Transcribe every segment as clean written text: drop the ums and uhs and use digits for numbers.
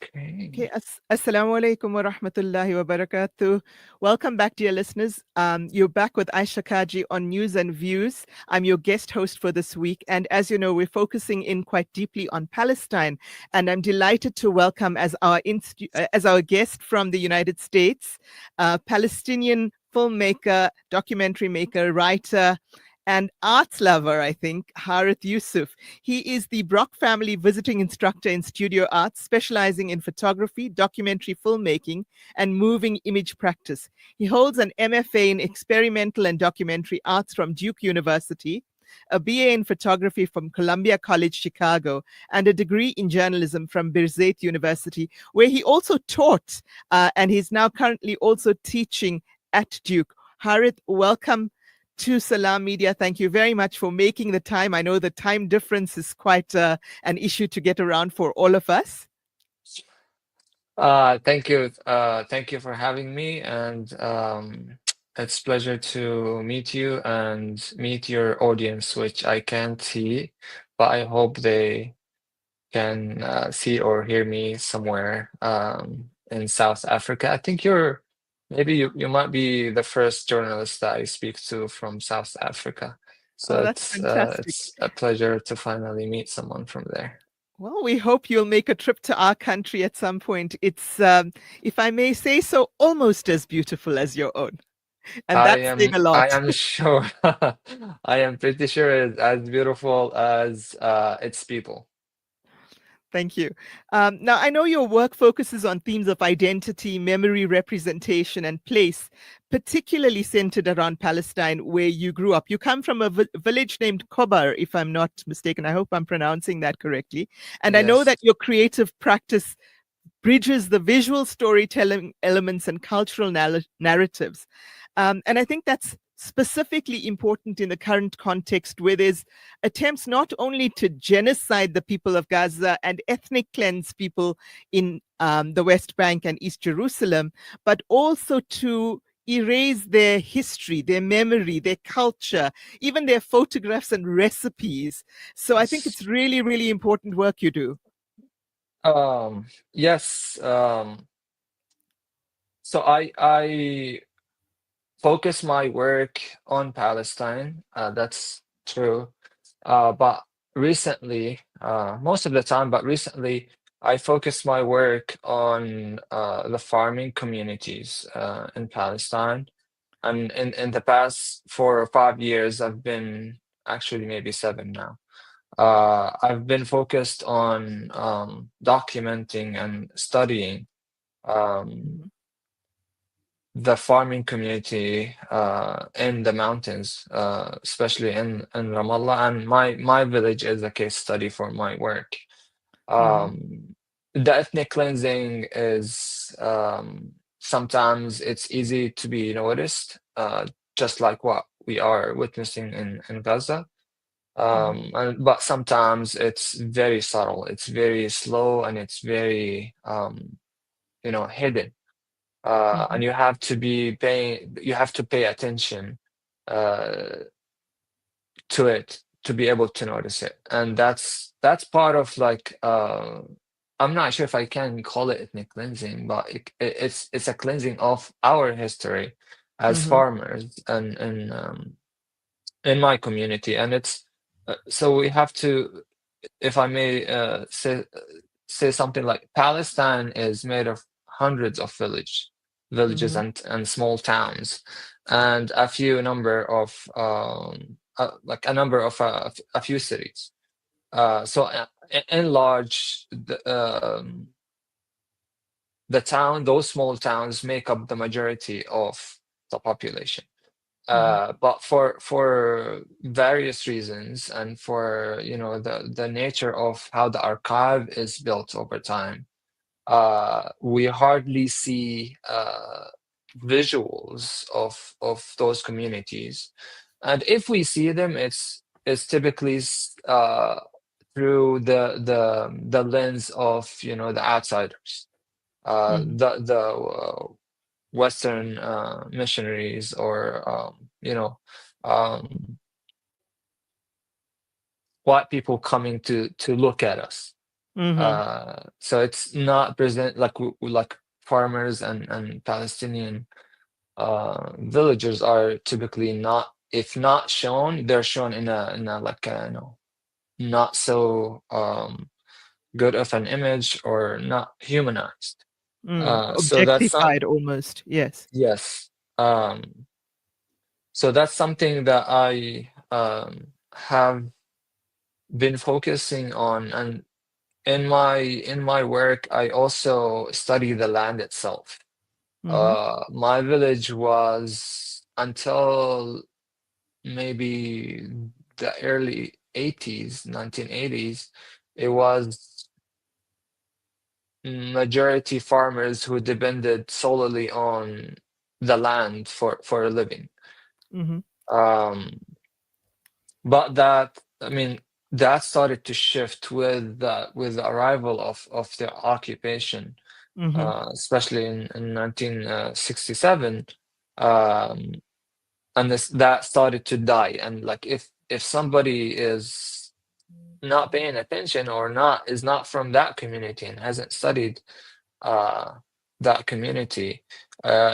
Okay. Okay, Assalamu alaikum wa rahmatullahi wa barakatuh. Welcome back, dear listeners. You're back with Aisha Kaji on News and Views. I'm your guest host for this week. And as you know, we're focusing in quite deeply on Palestine. And I'm delighted to welcome as our guest from the United States, Palestinian filmmaker, documentary maker, writer, and arts lover, I think, Hareth Yousef. He is the Brock Family Visiting Instructor in Studio Arts, specializing in photography, documentary filmmaking, and moving image practice. He holds an MFA in Experimental and Documentary Arts from Duke University, a BA in photography from Columbia College, Chicago, and a degree in journalism from Birzeit University, where he also taught, and he's now currently also teaching at Duke. Harith, welcome to Salam Media. Thank you very much for making the time. I know the time difference is quite an issue to get around for all of us. Thank you. Thank you for having me, and it's pleasure to meet you and meet your audience, which I can't see, but I hope they can see or hear me somewhere in South Africa. I think you might be the first journalist that I speak to from South Africa. Oh, So that's fantastic. it's a pleasure to finally meet someone from there. Well, we hope you'll make a trip to our country at some point. It's, if I may say so, almost as beautiful as your own. And that's saying a I lot. am sure I am pretty sure it's as beautiful as its people. Thank you. Now, I know your work focuses on themes of identity, memory, representation, and place, particularly centered around Palestine, where you grew up. You come from a village named Kobar, if I'm not mistaken. I hope I'm pronouncing that correctly. And I know Yes. that your creative practice bridges the visual storytelling elements and cultural narratives. And I think that's specifically important in the current context where there's attempts not only to genocide the people of Gaza and ethnic cleanse people in the West Bank and East Jerusalem, but also to erase their history, their memory, their culture, even their photographs and recipes. So I think it's really, really important work you do. Yes. So I focus my work on Palestine. That's true. But recently, most of the time, but recently, I focus my work on the farming communities in Palestine. And in the past 4 or 5 years, I've been actually maybe seven now. I've been focused on documenting and studying um, the farming community in the mountains, especially in Ramallah. And my village is a case study for my work. Mhm. The ethnic cleansing is sometimes it's easy to be noticed, just like what we are witnessing in Gaza. Mhm. But sometimes it's very subtle, it's very slow, and it's very hidden. And Mhm. you have to pay attention uh, to it to be able to notice it. And that's part of like I'm not sure if I can call it ethnic cleansing, but it's a cleansing of our history as Mhm. farmers and in my community. And it's so we have to, if I may say something, like Palestine is made of hundreds of villages Mhm. and small towns, and a few number of like a number of a few cities. So in large, the town, those small towns make up the majority of the population. Mhm. But for various reasons, and for the nature of how the archive is built over time, we hardly see visuals of those communities. And if we see them, it's typically through the lens of the outsiders, Mhm. the Western missionaries, or um, white people coming to look at us. Mhm. So it's not present like like farmers and Palestinian villagers are typically not, if not shown, they're shown in a like a, not so good of an image or not humanized. So that's some, Objectified almost. Yes. yes. So that's something that I have been focusing on, and in my work, I also study the land itself. Mhm. My village was until maybe the early 80s, 1980s, it was majority farmers who depended solely on the land for a living. Mhm. Um, but that, I mean, that started to shift with the arrival of the occupation, Mhm. especially in 1967. Um, and that started to die. And like if somebody is not paying attention or not is not from that community and hasn't studied uh, that community,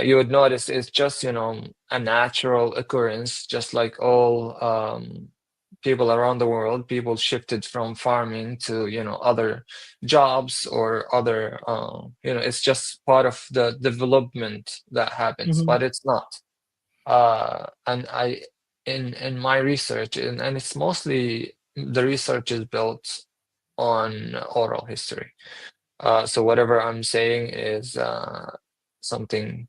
you would notice it's just, a natural occurrence, just like all people around the world. People shifted from farming to, other jobs or other, it's just part of the development that happens, Mhm. but it's not. And in my research, and it's mostly the research is built on oral history. So whatever I'm saying is something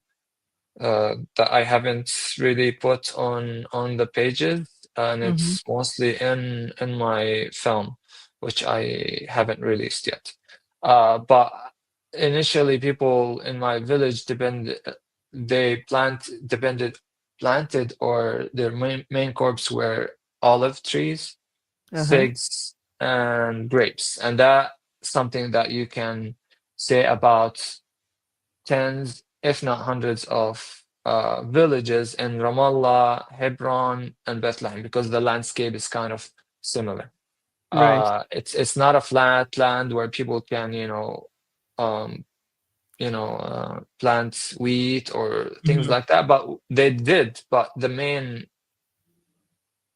that I haven't really put on the pages, and Mhm. it's mostly in my film, which I haven't released yet. But initially, people in my village they planted, or their main crops were olive trees, Uh-huh. figs, and grapes, and that something that you can say about tens, if not hundreds, of villages in Ramallah, Hebron, and Bethlehem, because the landscape is kind of similar. Right. It's not a flat land where people can, um, plant wheat or things Mhm. like that. But they did. But the main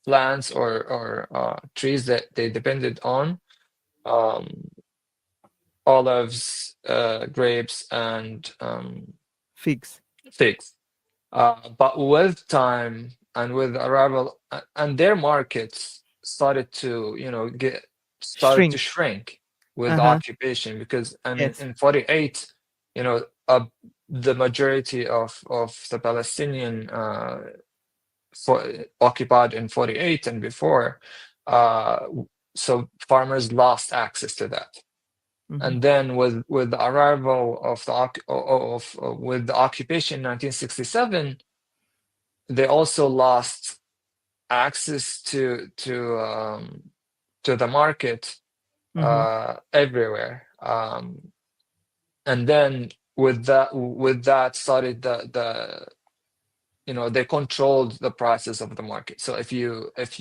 plants or trees that they depended on, um, olives, grapes, and Figs. figs. But with time and with arrival, and their markets started to Shrink. shrink with the Uh-huh. occupation, because I mean Yes. in 48, you know, the majority of the Palestinian for occupied in 48 and before, uh, so farmers lost access to that. Mhm. And then with the arrival of with the occupation in 1967, they also lost access to the market Mhm. everywhere. And then with that started they controlled the prices of the market. So if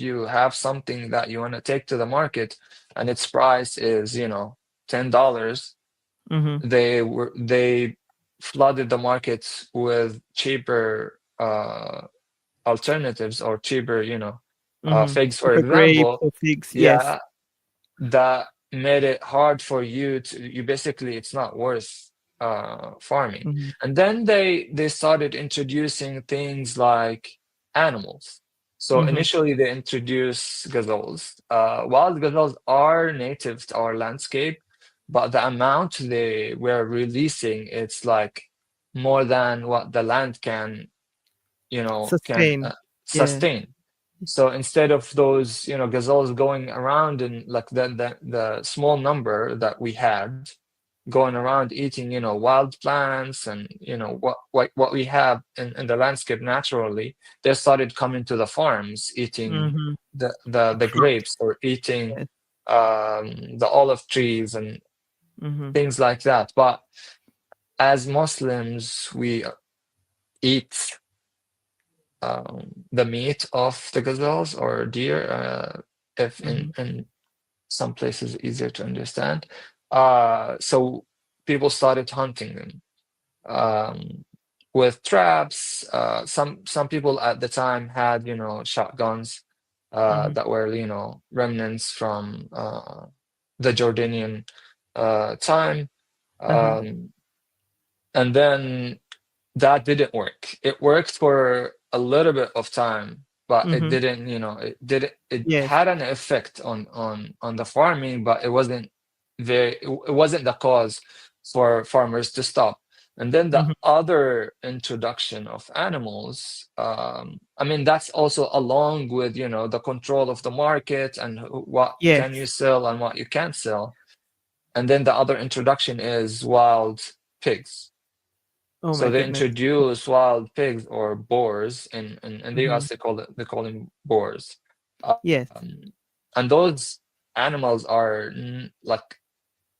you have something that you want to take to the market and its price is $10, Mhm. they flooded the markets with cheaper alternatives, or cheaper, Mhm. figs, for Cheaper grapes example. or figs. Yes. Yeah, that made it hard for you basically, it's not worth farming. Mhm. And then they started introducing things like animals. So Mhm. initially they introduced gazelles. Wild gazelles are native to our landscape, but the amount they were releasing, it's like more than what the land can Sustain. Yeah. sustain. So instead of those, gazelles going around, and like the small number that we had going around eating, wild plants, and what we have in the landscape naturally, they started coming to the farms eating Mhm. the Fruit. grapes, or eating Yes. the olive trees and Mhm. things like that. But as Muslims, we eat the meat of the gazelles or deer, if in Mhm. some places easier to understand. So people started hunting them with traps. Some people at the time had, shotguns Mhm. that were, remnants from the Jordanian time. Uh-huh. Um, and then that didn't work. It worked for a little bit of time, but it Mhm. didn't, it Yes. had an effect on the farming, but it wasn't the cause for farmers to stop. And then the Mhm. other introduction of animals, I mean, that's also along with, the control of the market and what can you Yes. sell and what you can't sell. And then the other introduction is wild pigs. Oh So my they goodness. introduce wild pigs or boars, in the Mhm. US they call them boars, Yes. and those animals are like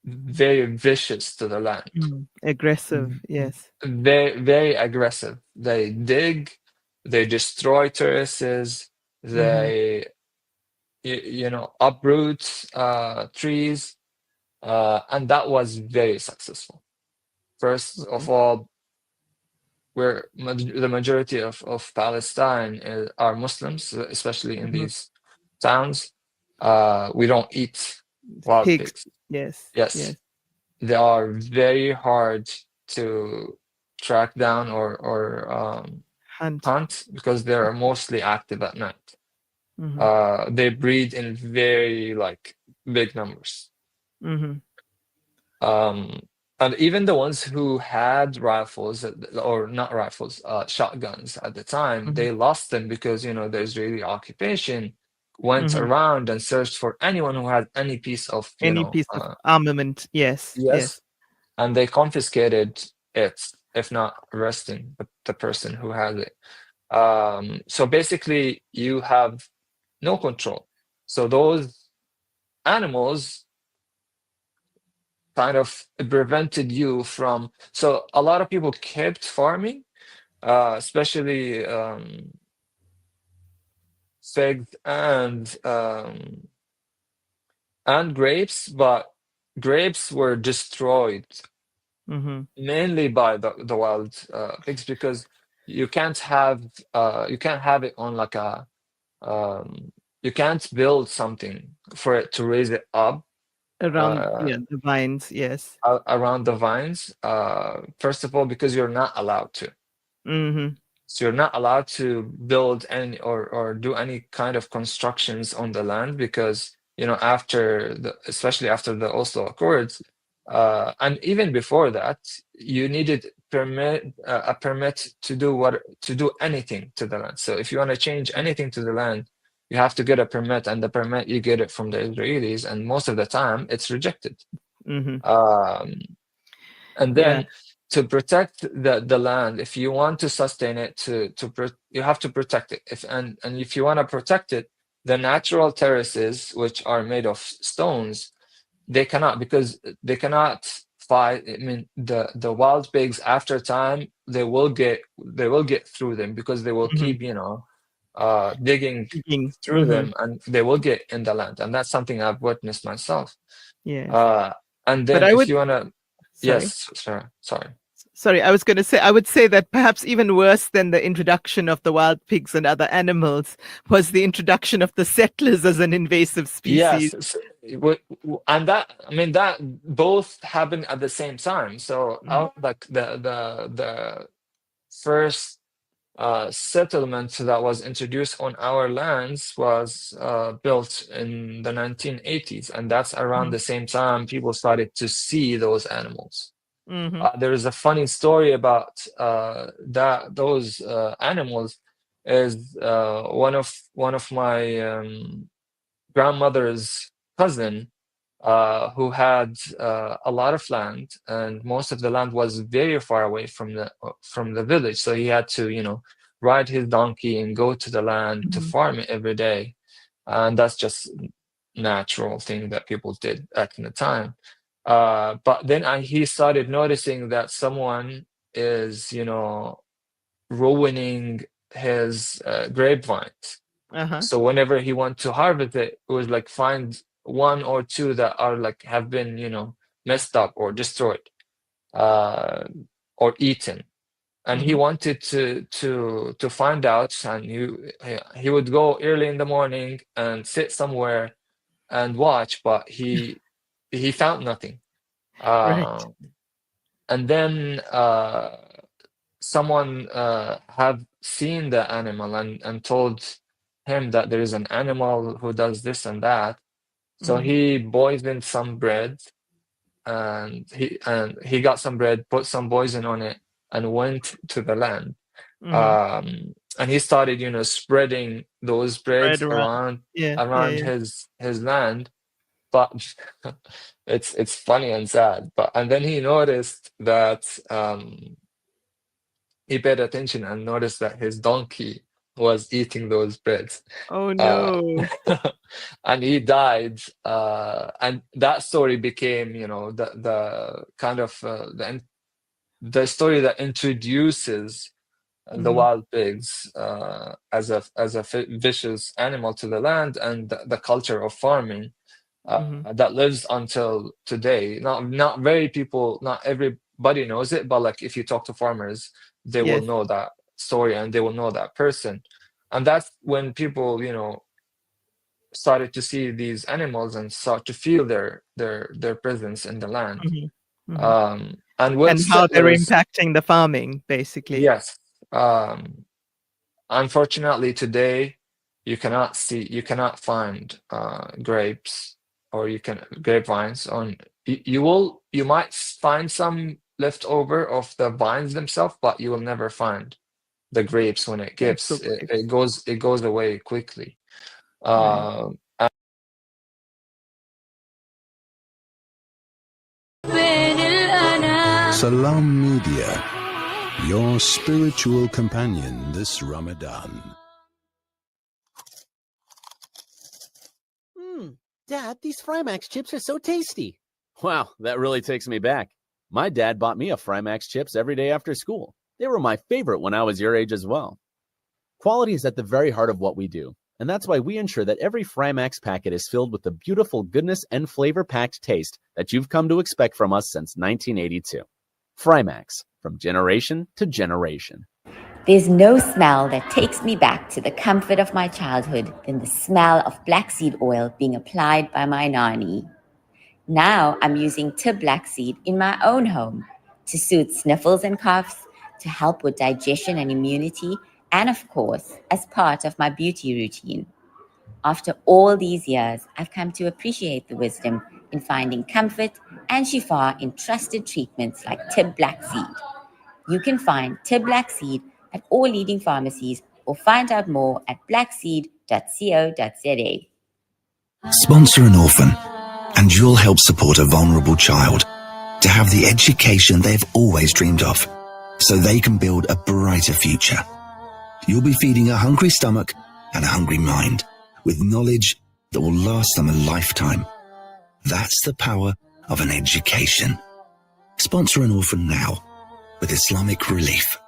very vicious to the land, Aggressive. Yes. very very aggressive. They dig, they destroy terraces, Mhm. they uproot trees, and that was very successful. First of Okay. all, where the majority of Palestine are Muslims, especially in Mhm. these towns. We don't eat wild Pigs. pigs. Yes. Yes, Yes. they are very hard to track down or Hunt. hunt because they are mostly active at night. Mhm. They breed in very like big numbers. Mhm. Um, and even the ones who had rifles or not rifles, shotguns at the time, Mhm. they lost them because the Israeli occupation went Mhm. around and searched for anyone who had any piece of, Any piece of armament. Yes. Yes. yes, and they confiscated it, if not arresting the person who had it. So basically, you have no control. So those animals kind of prevented you from. So a lot of people kept farming, especially figs and grapes, but grapes were destroyed Mhm. mainly by the wild pigs because you can't have it on like a you can't build something for it to raise it up Around, uh, yeah, the vines. Yes. around the vines. First of all, because you're not allowed to. Mhm. So you're not allowed to build any or do any kind of constructions on the land because, especially after the Oslo Accords, and even before that, you needed a permit to do anything to the land. So if you want to change anything to the land, you have to get a permit, and the permit you get it from the Israelis, and most of the time it's rejected. Mhm. Um, and Yeah. then to protect the land, if you want to sustain it, you have to protect it. And if you want to protect it, the natural terraces, which are made of stones, they cannot, because they cannot fight. I mean, the wild pigs, after time, they will get through them because they will Mhm. keep, digging Digging. through Mhm. them, and they will get in the land. And that's something I've witnessed myself. Yes. uh and But then I if would, you want to. sorry. Yes, sorry. Sorry, I was going to say, I would say that perhaps even worse than the introduction of the wild pigs and other animals was the introduction of the settlers as an invasive species. Yes, and that, I mean, that both happened at the same time. So Mhm. out like the first settlement that was introduced on our lands was built in the 1980s, and that's around Mhm. the same time people started to see those animals. Mhm. There is a funny story about those animals. Is one of my grandmother's cousin, who had a lot of land, and most of the land was very far away from the village. So he had to, ride his donkey and go to the land to Mhm. farm it every day, and that's just natural thing that people did at the time. But then he started noticing that someone is, ruining his grapevines. Uh-huh. So whenever he went to harvest it, it was like find one or two that are like have been, messed up or destroyed or eaten. And he wanted to find out, and he would go early in the morning and sit somewhere and watch, but he found nothing. Right. And then someone have seen the animal and told him that there is an animal who does this and that. So he poisoned some bread, and he got some bread, put some poison on it, and went to the land. And he started, spreading those breads Spread around. Yeah, yeah, around yeah. his land. But it's funny and sad. And then he noticed that he paid attention and noticed that his donkey was eating those breads. Oh Uh, no. and he died. And that story became, the kind of the story that introduces the wild pigs as a vicious animal to the land, and the culture of farming that lives until today. Not everybody knows it, but like if you talk to farmers, they will Yes. know that story and they will know that person. And that's when people, started to see these animals and start to feel their presence in the land. And with And how they're settlers, impacting the farming, basically. yes. Unfortunately, today you cannot find grapes, or grapevines on. You might find some left over of the vines themselves, but you will never find the grapes when it The actual gives. grapes. It goes away quickly. Right. Um, Salam Media, your spiritual companion this Ramadan. Dad, these Frymax chips are so tasty. Wow, that really takes me back. My dad bought me a Frymax chips every day after school. They were my favorite when I was your age as well. Quality is at the very heart of what we do, and that's why we ensure that every Frymax packet is filled with the beautiful goodness and flavor-packed taste that you've come to expect from us since 1982. Frymax, from generation to generation. There's no smell that takes me back to the comfort of my childhood than the smell of black seed oil being applied by my nanny. Now I'm using Tib black seed in my own home to soothe sniffles and coughs, to help with digestion and immunity, and of course, as part of my beauty routine. After all these years, I've come to appreciate the wisdom in finding comfort and shifa in trusted treatments like Tib black seed. You can find Tib black seed at all leading pharmacies, or find out more at blackseed.co.za. Sponsor an orphan, and you'll help support a vulnerable child to have the education they've always dreamed of, so they can build a brighter future. You'll be feeding a hungry stomach and a hungry mind with knowledge that will last them a lifetime. That's the power of an education. Sponsor an orphan now with Islamic Relief.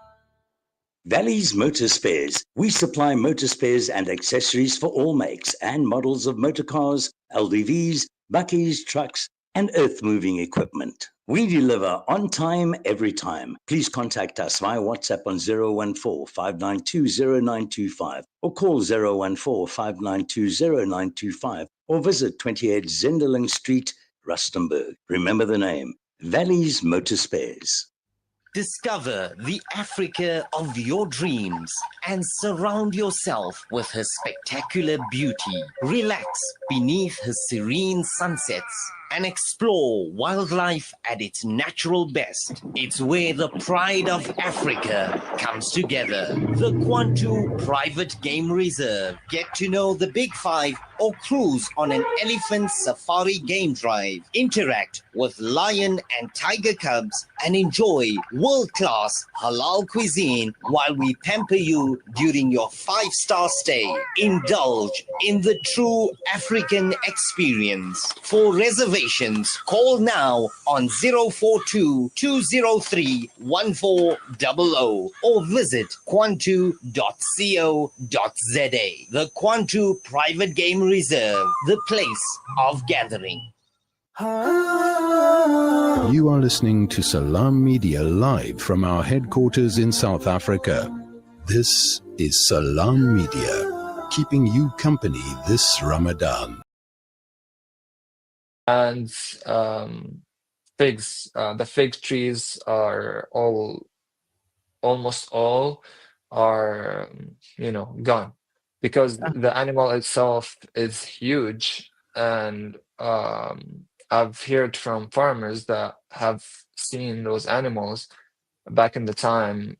Valley's Motor Spares. We supply motor spares and accessories for all makes and models of motor cars, LDVs, bakkies, trucks, and earth-moving equipment. We deliver on time, every time. Please contact us via WhatsApp on 014-592-0925 or call 014-592-0925 or visit 28 Zenderling Street, Rustenburg. Remember the name, Valley's Motor Spares. Discover the Africa of your dreams and surround yourself with her spectacular beauty. Relax beneath her serene sunsets and explore wildlife at its natural best. It's where the pride of Africa comes together. The Kwantu Private Game Reserve. Get to know the Big Five or cruise on an elephant safari game drive. Interact with lion and tiger cubs and enjoy world-class halal cuisine while we pamper you during your 5-star stay. Indulge in the true African experience. For reservations, call now on 042-203-1400 or visit kwantu.co.za. The Kwantu Private Game Reserve, the place of gathering. You are listening to Salam Media live from our headquarters in South Africa. This is Salam Media, keeping you company this Ramadan. And figs, the fig trees are almost all are, gone, because the animal itself is huge. And I've heard from farmers that have seen those animals back in the time,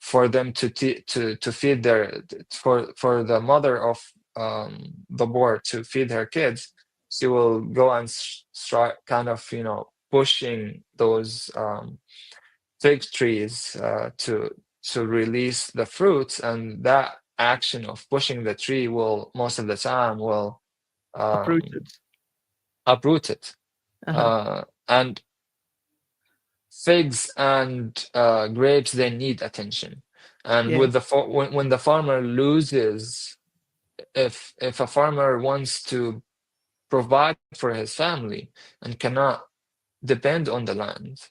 for them to feed for the mother of the boar to feed her kids. She will go and start kind of pushing those fig trees to release the fruits, and that action of pushing the tree will most of the time will Uprooted. uproot it. Uh-huh. And figs and grapes, they need attention. And Yes. with when the farmer loses, if a farmer wants to provide for his family and cannot depend on the land,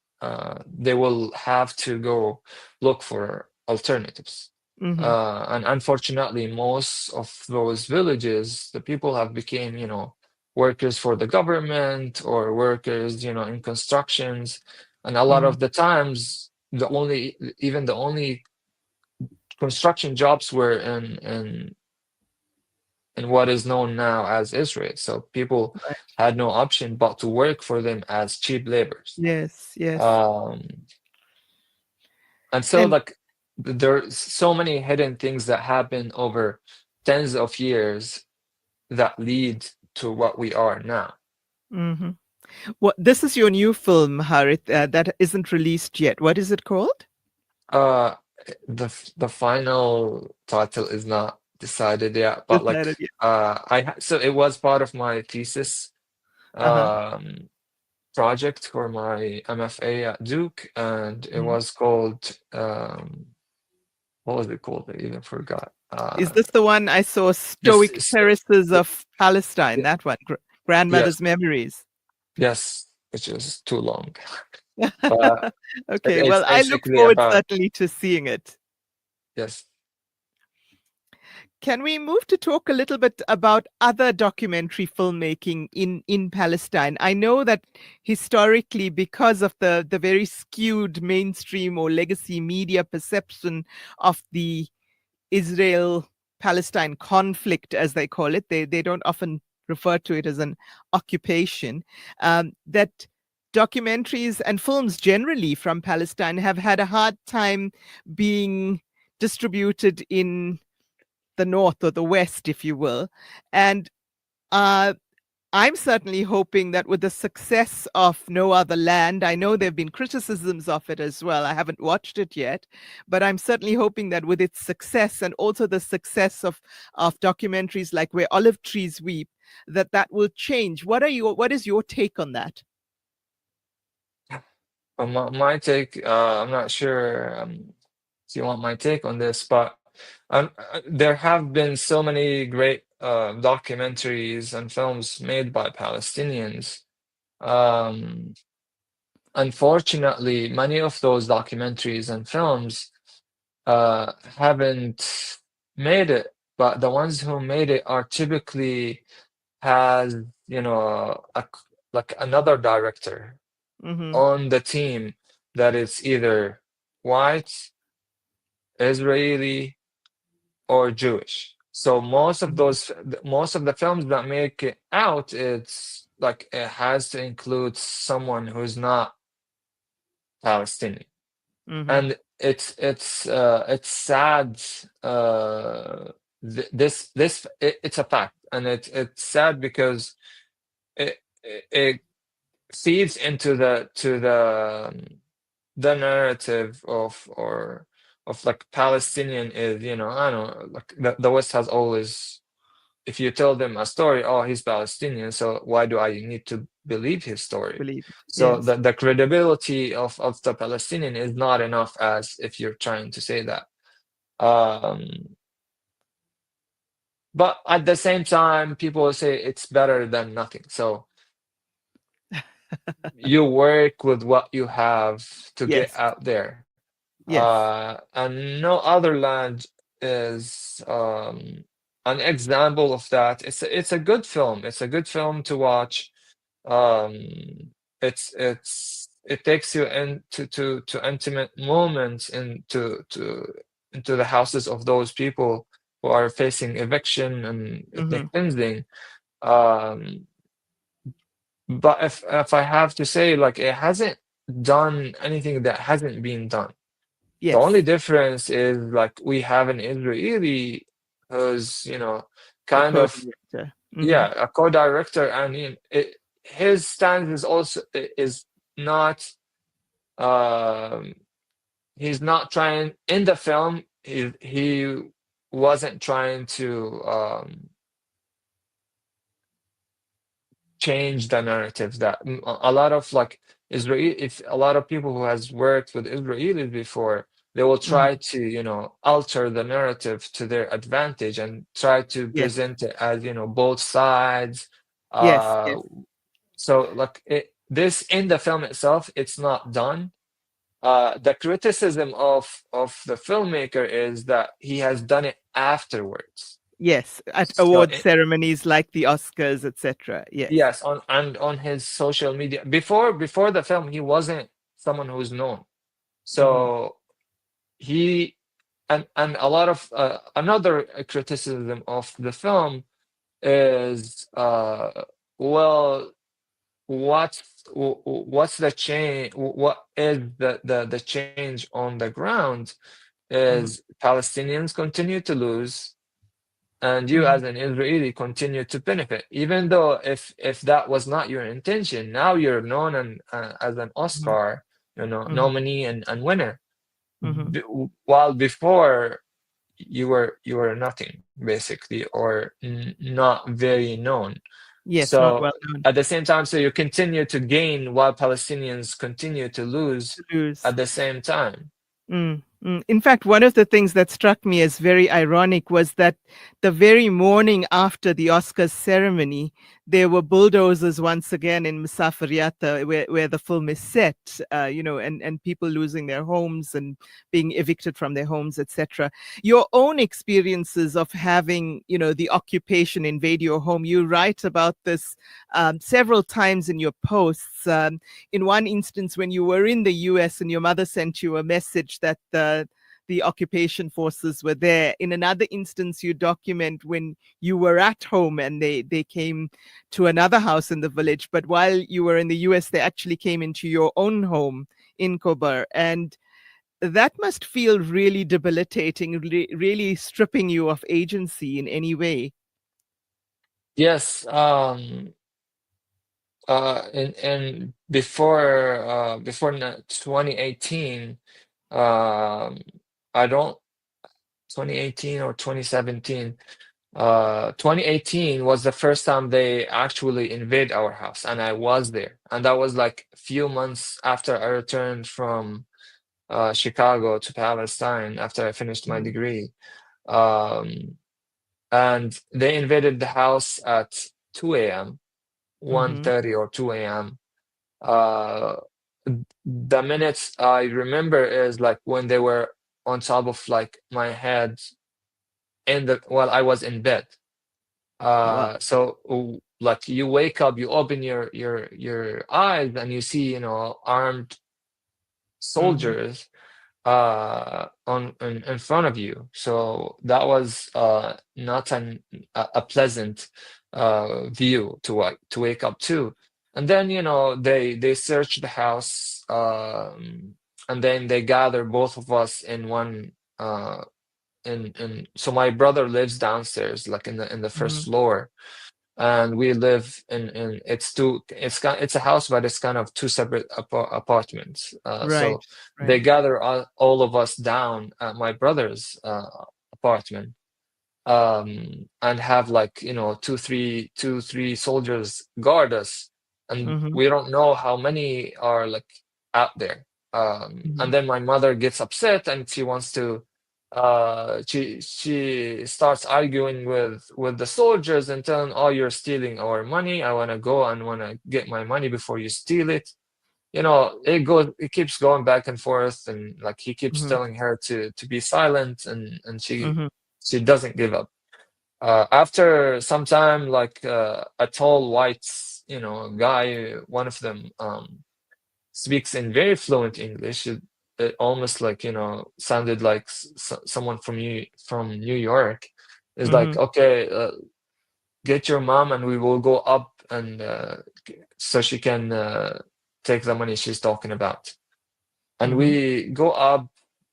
they will have to go look for alternatives. Mm-hmm. And unfortunately, most of those villages, the people have became, workers for the government or workers, in constructions. And a lot of the times, the only construction jobs were in what is known now as Israel. So people Right. had no option but to work for them as cheap laborers. Yes. Yes. And so, And like, there's so many hidden things that happen over tens of years that lead to what we are now. mm-hmm. This is your new film, Hareth, that isn't released yet. What is it called? The final title is not decided yet, but Decided like yet. so it was part of my thesis project for my MFA at Duke, and it was called what was it called? I even forgot. Is this the one I saw, Stoic Yes, Terraces of Palestine? That one, Grandmother's yes, Memories. yes, which is too long. But Okay, it's well, I look basically forward about, certainly to seeing it. yes. Can we move to talk a little bit about other documentary filmmaking in Palestine? I know that historically, because of the very skewed mainstream or legacy media perception of the Israel-Palestine conflict, as they call it, they don't often refer to it as an occupation, that documentaries and films generally from Palestine have had a hard time being distributed in the North or the West, if you will. And I'm certainly hoping that with the success of No Other Land, I know there have been criticisms of it as well. I haven't watched it yet, but I'm certainly hoping that with its success and also the success of documentaries like Where Olive Trees Weep, that will change. What is your take on that? My take, I'm not sure if you want my take on this, but there have been so many great documentaries and films made by Palestinians. Unfortunately, many of those documentaries and films haven't made it, but the ones who made it are typically has, like another director on the team that is either white, Israeli, or Jewish. So most of the films that make it out, it's like it has to include someone who's not Palestinian. And it's sad. It's a fact, and it's sad because it feeds into the narrative of like Palestinian is, I don't know, like the West has always, if you tell them a story, oh, he's Palestinian, so why do I need to believe his story? So Yes. the credibility of the Palestinian is not enough, as if you're trying to say that. But at the same time, people will say it's better than nothing. So you work with what you have to get Yes. out there. Yes. And no other land is an example of that. It's a good film. It's a good film to watch. It takes you into intimate moments into the houses of those people who are facing eviction and ethnic cleansing. Um, but if I have to say, like, it hasn't done anything that hasn't been done. The only Yes. difference is, like, we have an Israeli who's, A kind of, co-director. yeah, a co-director, and his stance is also is not he's not trying in the film. He wasn't trying to change the narrative that a lot of, like, Israel, if a lot of people who has worked with Israelis before, they will try to, alter the narrative to their advantage and try to Yes. present it as, both sides. Yes. Uh, Yes. so, like, this in the film itself, it's not done. The criticism of the filmmaker is that he has done it afterwards. Yes. At So award ceremonies like the Oscars, etc. Yes. yes, on his social media. Before the film, he wasn't someone who's known. So he and a lot of another criticism of the film is, well, what's the change? What is the change on the ground? Is Palestinians continue to lose, and you as an Israeli continue to benefit, even though if that was not your intention. Now you're known and as an Oscar, nominee and winner. While before you were nothing, basically, or not very known. Yes. Not So well known. at the same time, so you continue to gain while Palestinians continue to lose Lose. at the same time. In fact, one of the things that struck me as very ironic was that the very morning after the Oscars ceremony, there were bulldozers once again in Musafiriyata, where the film is set, and people losing their homes and being evicted from their homes, etc. Your own experiences of having, the occupation invade your home, you write about this several times in your posts. In one instance, when you were in the US and your mother sent you a message that the occupation forces were there. In another instance, you document when you were at home and they came to another house in the village. But while you were in the US, they actually came into your own home in Kobar. And that must feel really debilitating, really stripping you of agency in any way. Yes. And before 2018, I don't 2018 or 2017. 2018 was the first time they actually invade our house, and I was there. And that was like a few months after I returned from Chicago to Palestine after I finished my degree. And they invaded the house at 2 a.m., 1:30 or 2 a.m. The minutes I remember is like when they were on top of, like, my head while I was in bed. Wow. So like, you wake up, you open your eyes, and you see, armed soldiers in front of you. So that was not a pleasant view to wake up to. And then, they search the house, and then they gather both of us in one so my brother lives downstairs, like in the first floor, and we live in it's a house, but it's kind of two separate apartments. Right. So they gather all of us down at my brother's apartment, and have, like, two, three soldiers guard us, and we don't know how many are, like, out there. And then my mother gets upset, and she wants to she starts arguing with the soldiers and telling, oh, you're stealing our money. I want to go and want to get my money before you steal it. It keeps going back and forth, and like he keeps telling her to be silent, and she doesn't give up. After some time, like a tall white guy, one of them speaks in very fluent English. It almost like sounded like someone from New York. Is like, okay, get your mom and we will go up and so she can take the money she's talking about. And we go up,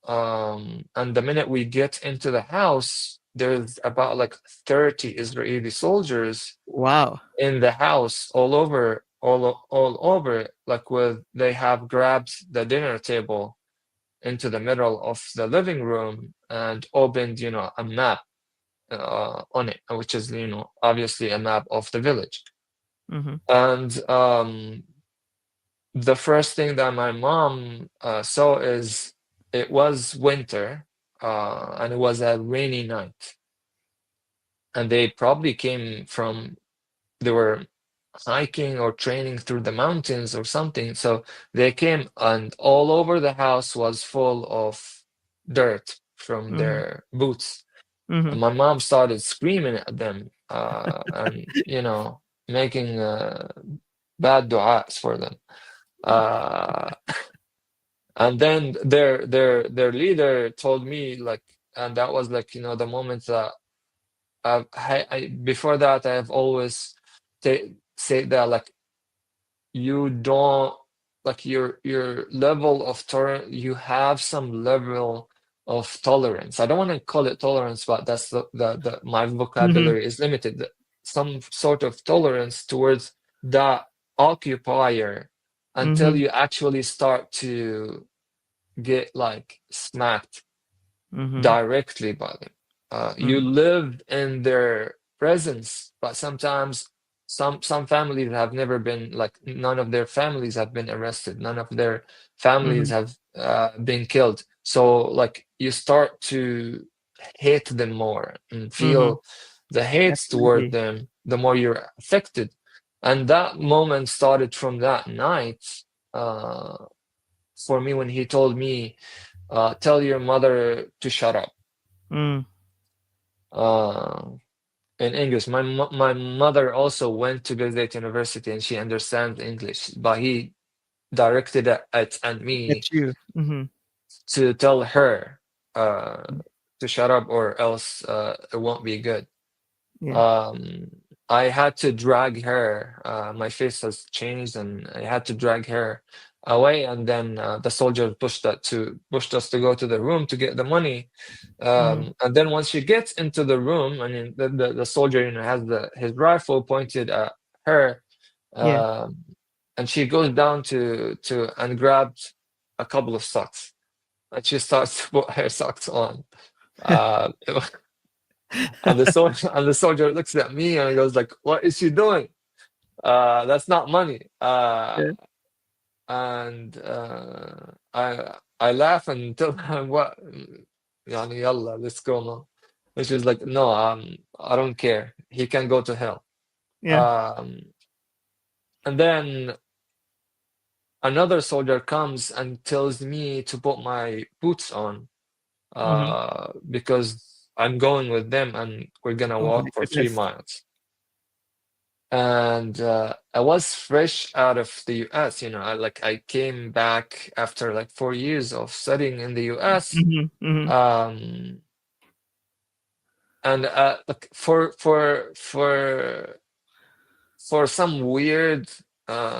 and the minute we get into the house, there's about like 30 Israeli soldiers. Wow. In the house, all over, like they have grabbed the dinner table into the middle of the living room and opened, a map on it, which is, obviously a map of the village. And the first thing that my mom saw is it was winter, and it was a rainy night. And they probably they were hiking or training through the mountains or something. So they came, and all over the house was full of dirt from their boots. And my mom started screaming at them, and making bad du'as for them. And then their leader told me, like, and that was like the moment that before that I have always say that, like, you don't, like, your level of tolerance, you have some level of tolerance. I don't want to call it tolerance, but that's the my vocabulary is limited. Some sort of tolerance towards that occupier until you actually start to get like smacked directly by them. You live in their presence, but sometimes some families have never been, like, none of their families have been arrested, none of their families have been killed. So like you start to hate them more and feel the hate toward them the more you're affected. And that moment started from that night for me, when he told me, tell your mother to shut up. In English. My mother also went to Bill University and she understands English, but he directed it at me to tell her to shut up, or else it won't be good. I had to drag her. My face has changed, and I had to drag her away. And then the soldier pushed us to go to the room to get the money. And then once she gets into the room, I mean, the soldier has his rifle pointed at her, and she goes down to and grabs a couple of socks, and she starts to put her socks on. And the soldier looks at me and goes like, "What is she doing? That's not money." And I laugh and tell her, "What? Yani, yalla, let's go now." And she's like, "No, I don't care. He can go to hell." And then another soldier comes and tells me to put my boots on, because I'm going with them and we're gonna walk for 3 miles. And I was fresh out of the US, I came back after like 4 years of studying in the US. And like for some weird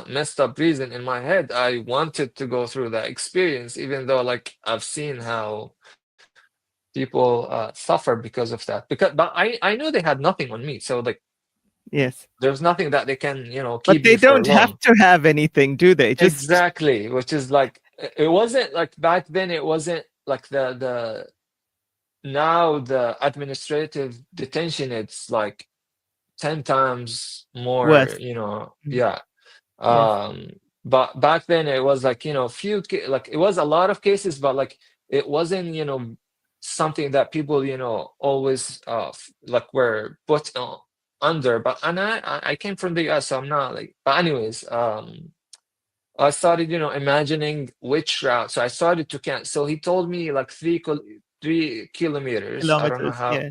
messed up reason in my head, I wanted to go through that experience, even though like I've seen how people suffer because of that. But I knew they had nothing on me, so like, there's nothing that they can keep. But they don't have to have anything, do they? Just exactly, which is like, it wasn't like back then. It wasn't like the now the administrative detention. It's like 10 times more. Worse. But back then it was like few like it was a lot of cases, but like it wasn't something that people, always like were put under. But and I came from the US, so I'm not like. But anyways, I started, imagining which route. So I started to count. So he told me like 3 kilometers. I don't know Kilometers, how, yeah.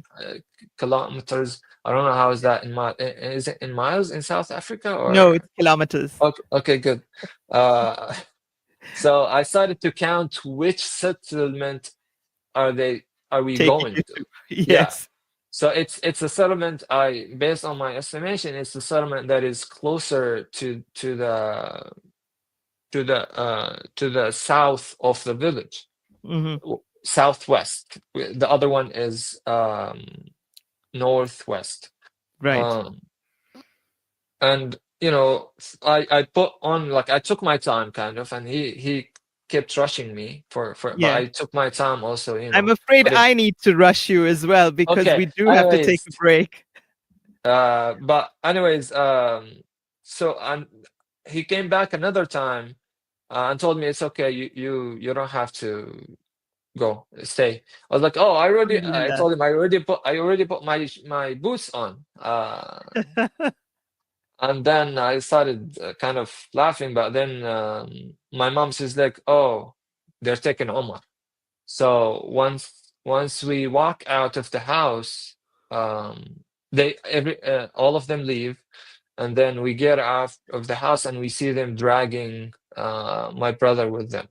kilometers. I don't know how is that in is it in miles in South Africa No, or? it's kilometers. Okay, good. So I started to count which settlement are we Taking going you to? to. Yeah. Yes. So it's a settlement. Based on my estimation, it's a settlement that is closer to the south of the village, southwest. The other one is northwest. Right. And I put on, like, I took my time kind of, and he kept rushing me but Yeah. I took my time also, I'm afraid but I need to rush you as well because okay. we do have to take Anyways, a break. but anyways, so he came back another time and told me it's okay. You don't have to go. Stay. I was like, oh, I Alhamdulillah. told him I already put my boots on. And then I started kind of laughing, but then my mom says like, oh, they're taking Omar. So once we walk out of the house, all of them leave, and then we get out of the house and we see them dragging my brother with them,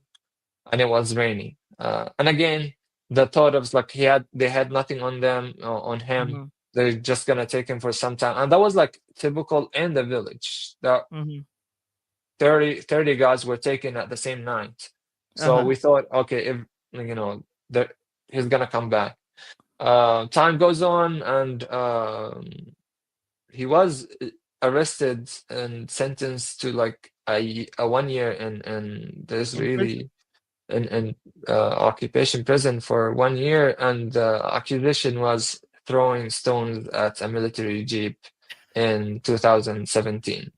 and it was raining. And again, the thought of like they had nothing on them, on him. They're just gonna take him for some time, and that was like typical in the village. That 30 guys were taken at the same night. So we thought, okay, if that he's gonna come back. Time goes on, and he was arrested and sentenced to like a 1 year in this really in occupation prison for 1 year, and the accusation was throwing stones at a military jeep in 2017.